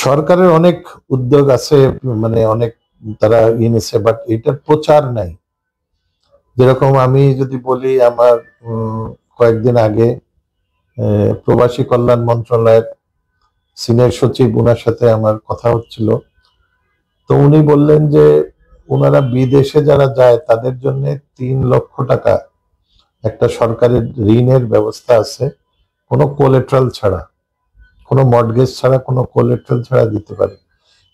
সরকারের অনেক উদ্যোগ আছে, মানে অনেক তারা নিছে, বাট এটার প্রচার নাই। যেরকম আমি যদি বলি, আমার কয়েকদিন আগে প্রবাসী কল্যাণ মন্ত্রণালয়ের সিনিয়র সচিব, ওনার সাথে আমার কথা হচ্ছিল। তো উনি বললেন যে ওনারা বিদেশে যারা যায় তাদের জন্য 3 লক্ষ টাকা একটা সরকারের ঋণের ব্যবস্থা আছে, কোনো কোলেট্রাল ছাড়া, কোনো মর্টগেজ ছাড়া, কোনো কোলেট্রাল ছাড়া দিতে পারে।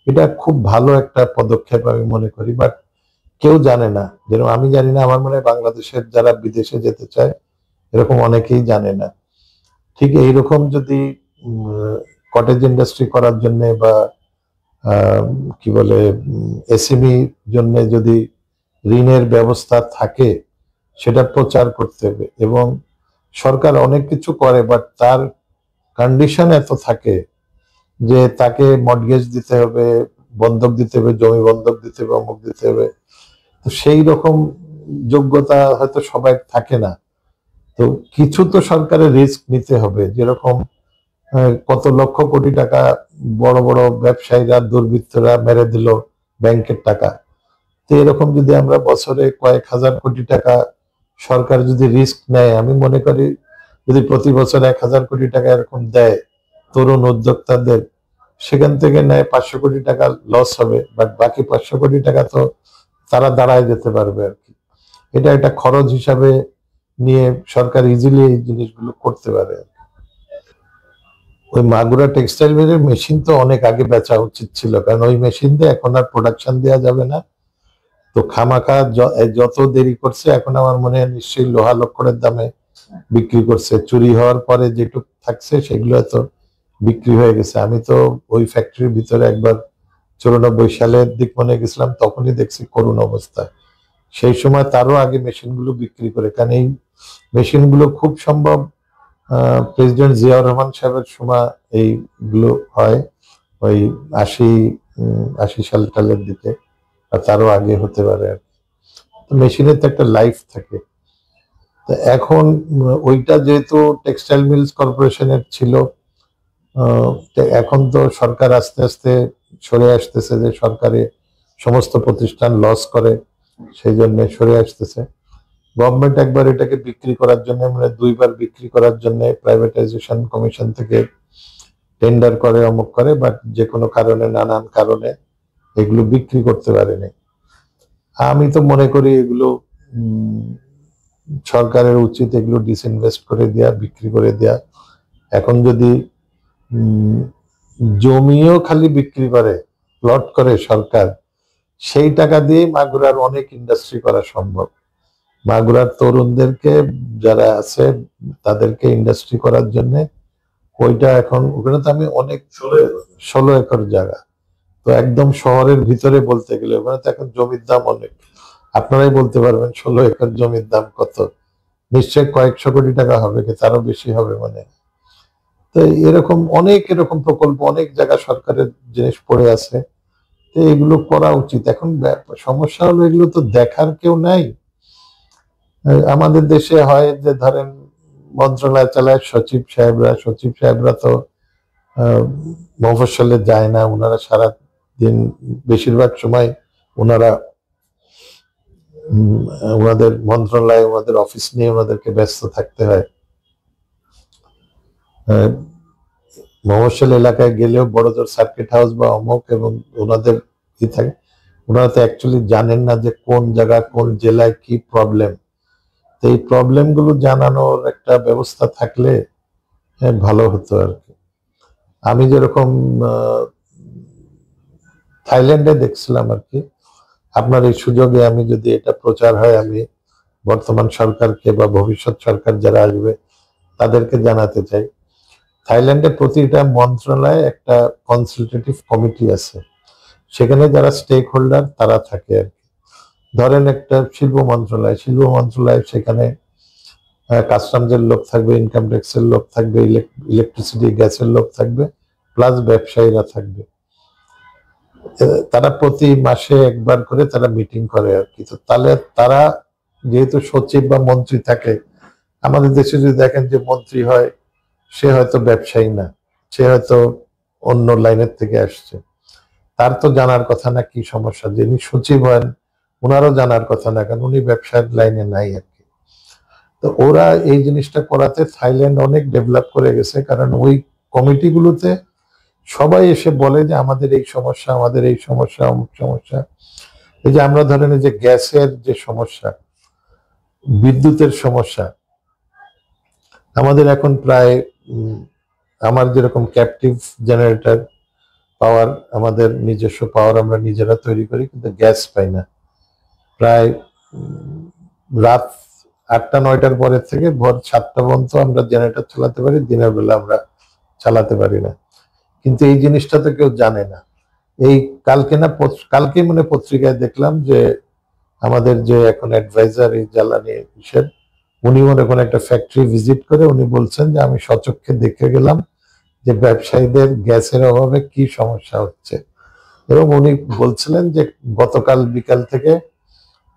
এটা খুব ভালো একটা পদক্ষেপ আমি মনে করি, বাট কেউ জানে না। যেরকম আমি জানি না, আমার মনে হয় বাংলাদেশের যারা বিদেশে যেতে চায় এরকম অনেকেই জানে না। ঠিক এইরকম যদি কটেজ ইন্ডাস্ট্রি করার জন্য বা কি বলে এসএমই জন্য যদি ঋণের ব্যবস্থা থাকে, সেটা প্রচার করতে হবে। এবং সরকার অনেক কিছু করে, বাট তার কন্ডিশন এত থাকে যে তাকে মর্টগেজ দিতে হবে, বন্ধক দিতে হবে, জমি বন্ধক দিতে হবে, অমুক দিতে হবে। তো সেই রকম যোগ্যতা হয়তো সবাই থাকে না। তো কিছু তো সরকারের রিস্ক নিতে হবে। যেরকম কত লক্ষ কোটি টাকা বড় বড় ব্যবসায়ীরা, দুর্বৃত্তরা মেরে দিল ব্যাংকের টাকা। তো এরকম যদি আমরা বছরে কয়েক হাজার কোটি টাকা সরকার যদি রিস্ক নেয়, আমি মনে করি যদি প্রতি বছর 1,000 কোটি টাকা এরকম দেয় তরুণ উদ্যোক্তাদের, সেখান থেকে নেয় 500 কোটি টাকা লস হবে, বাট বাকি 500 কোটি টাকা তো তারা দাঁড়ায় যেতে পারবে আর কি। এটা একটা খরচ হিসাবে নিয়ে সরকার ইজিলি এই জিনিসগুলো করতে পারে। ওই মাগুরা টেক্সটাইল মিলের মেশিন তো অনেক আগে বেচা উচিত ছিল, কারণ ওই মেশিন দিয়ে এখন আর প্রোডাকশন দেওয়া যাবে না। তো খামাখা যত দেরি করছে, এখন আমার মনে হয় নিশ্চয়ই লোহা লক্করের দামে বিক্রি করছে। চুরি হওয়ার পরে যেটুক থাকছে সেগুলো তো বিক্রি হয়ে গেছে। আমি তো ওই ফ্যাক্টরির ভিতরে একবার 94 সালের দিক মনে গেছিলাম, তখনই দেখছি করুণ অবস্থা। সেই সময় তারও আগে মেশিনগুলো বিক্রি করে, কারণ এই মেশিনগুলো খুব সম্ভব প্রেসিডেন্ট জিয়াউর রহমান সাহেবের সময় এইগুলো হয়, ওই 80 সাল টালের দিকে, আর তারও আগে হতে পারে আর কি। তো মেশিনের তো একটা লাইফ থাকে। তো এখন ওইটা যেহেতু টেক্সটাইল মিলস কর্পোরেশনের ছিল, এখন তো সরকার আস্তে আস্তে সরে আসতেছে, যে সরকারি সমস্ত প্রতিষ্ঠান লস করে, সেই জন্য সরে আসতেছে। গভর্নমেন্ট একবার এটাকে বিক্রি করার জন্য, মানে 2বার বিক্রি করার জন্য প্রাইভেটাইজেশন কমিশন থেকে টেন্ডার করে, অমুক করে, বাট যে কোনো কারণে, নানান কারণে এগুলো বিক্রি করতে পারেনি। আমি তো মনে করি এগুলো সরকারের উচিত এগুলো ডিসইনভেস্ট করে দেয়া, বিক্রি করে দেয়া। এখন যদি জমিও খালি বিক্রি করে, প্লট করে সরকার, সেই টাকা দিয়ে মাগুরার অনেক ইন্ডাস্ট্রি করা সম্ভব। মাগুরার তরুণদেরকে যারা আছে তাদেরকে ইন্ডাস্ট্রি করার জন্য ওইটা এখন, ওখানে তো আমি অনেক 16 একর জায়গা, তো একদম শহরের ভিতরে বলতে গেলে ওখানে তো এখন জমির দাম অনেক। আপনারাই বলতে পারবেন 16 একর জমির দাম কত, নিশ্চয় কয়েকশো কোটি টাকা হবে, কি তারও বেশি হবে মানে। তো এরকম অনেক এরকম প্রকল্প অনেক জায়গা সরকারের জিনিস পড়ে আছে, তো এগুলো করা উচিত। এখন সমস্যা হলো এগুলো তো দেখার কেউ নাই। আমাদের দেশে হয় যে ধরেন মন্ত্রণালয় চালায় সচিব সাহেবরা, সচিব সাহেবরা তো মফস্বলে যায় না, ওনারা সারা দিন বেশিরভাগ সময় ওনারা ওনাদের মন্ত্রণালয়, ওনাদের অফিস নিয়ে ওনাদেরকে ব্যস্ত থাকতে হয়। মফস্বল এলাকায় গেলেও বড় জোর সার্কিট হাউস বা অমুক, এবং ওনাদের কি থাকে, ওনারা তো অ্যাকচুয়ালি জানেন না যে কোন জায়গা, কোন জেলায় কি প্রবলেম। তো এই প্রবলেম গুলো জানানোর একটা ব্যবস্থা থাকলে ভালো হতো আর কি। আমি যেরকম থাইল্যান্ডে দেখছিলাম আর কি, আপনার এই সুযোগে আমি যদি এটা প্রচার হয়, আমি বর্তমান সরকারকে বা ভবিষ্যৎ সরকার যারা আসবে তাদেরকে জানাতে চাই, থাইল্যান্ডে প্রতিটা মন্ত্রণালয়ে একটা কনসালটেটিভ কমিটি আছে, সেখানে যারা স্টেক হোল্ডার তারা থাকে আর কি। ধরেন একটা শিল্প মন্ত্রণালয়, সেখানে কাস্টমসের লোক থাকবে, ইনকাম ট্যাক্সের লোক থাকবে, ইলেকট্রিসিটি গ্যাসের লোক থাকবে, প্লাস ব্যবসায়ীরা থাকবে। তারা প্রতি মাসে একবার করে তারা মিটিং করে আর কি। তো তাহলে তারা যেহেতু সচিব বা মন্ত্রী থাকে, আমাদের দেশে যদি দেখেন যে মন্ত্রী হয়, সে হয়তো ব্যবসায়ী না, সে হয়তো অন্য লাইনের থেকে আসছে, তার তো জানার কথা না কি সমস্যা। যিনি সচিব হন ওনারও জানার কথা না, কারণ উনি ব্যবসার লাইনে নাই আর কি। তো ওরা এই জিনিসটা করাতে থাইল্যান্ড অনেক ডেভেলপ করে গেছে, কারণ ওই কমিটিগুলোতে সবাই এসে বলে যে আমাদের এই সমস্যা, আমাদের এই সমস্যা, অমুক সমস্যা। এই যে আমরা ধরেন যে গ্যাসের যে সমস্যা, বিদ্যুতের সমস্যা, আমাদের এখন প্রায় আমার যেরকম ক্যাপটিভ জেনারেটর পাওয়ার, আমাদের নিজস্ব পাওয়ার আমরা নিজেরা তৈরি করি, কিন্তু গ্যাস পাই না। প্রায় রাত 8টা-9টার পরের থেকে ভোর 7টা পর্যন্ত আমরা জেনারেটর চালাতে পারি, দিনের বেলা আমরা চালাতে পারি না। কিন্তু এই জিনিসটা তো কেউ জানে না। এই কালকে মানে পত্রিকায় দেখলাম যে আমাদের যে এখন অ্যাডভাইজার এই জ্বালানি বিষয়ের, উনি মনে করেন একটা ফ্যাক্টরি ভিজিট করে উনি বলছেন যে আমি স্বচক্ষে দেখে গেলাম যে ব্যবসায়ীদের গ্যাসের অভাবে কি সমস্যা হচ্ছে, এবং উনি বলছিলেন যে গতকাল বিকাল থেকে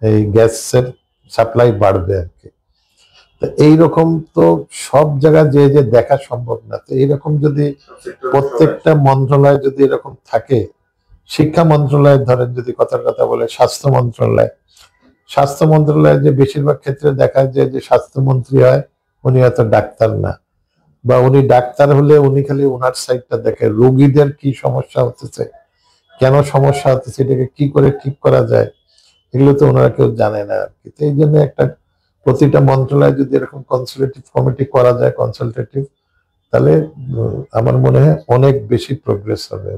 এই গ্যাসের সাপ্লাই বাড়বে আর কি। তো এইরকম তো সব জায়গায় যে যে দেখা সম্ভব না। তো এইরকম যদি প্রত্যেকটা মন্ত্রণালয় যদি এরকম থাকে, শিক্ষা মন্ত্রণালয় ধরেন যদি কথার কথা বলে, স্বাস্থ্য মন্ত্রণালয়ের যে বেশিরভাগ ক্ষেত্রে দেখা যায় যে স্বাস্থ্যমন্ত্রী হয় উনি হয়তো ডাক্তার না, বা উনি ডাক্তার হলে উনি খালি ওনার সাইডটা দেখে, রোগীদের কি সমস্যা হতেছে, কেন সমস্যা হতেছে, এটাকে কি করে ঠিক করা যায়, এগুলো তো ওনারা কেউ জানে না আর কি। তো এই জন্য একটা প্রতিটা মন্ত্রণালয়ে যদি এরকম কনসালটেটিভ কমিটি করা যায়, কনসালটেটিভ, তাহলে আমার মনে হয় অনেক বেশি প্রোগ্রেস হবে।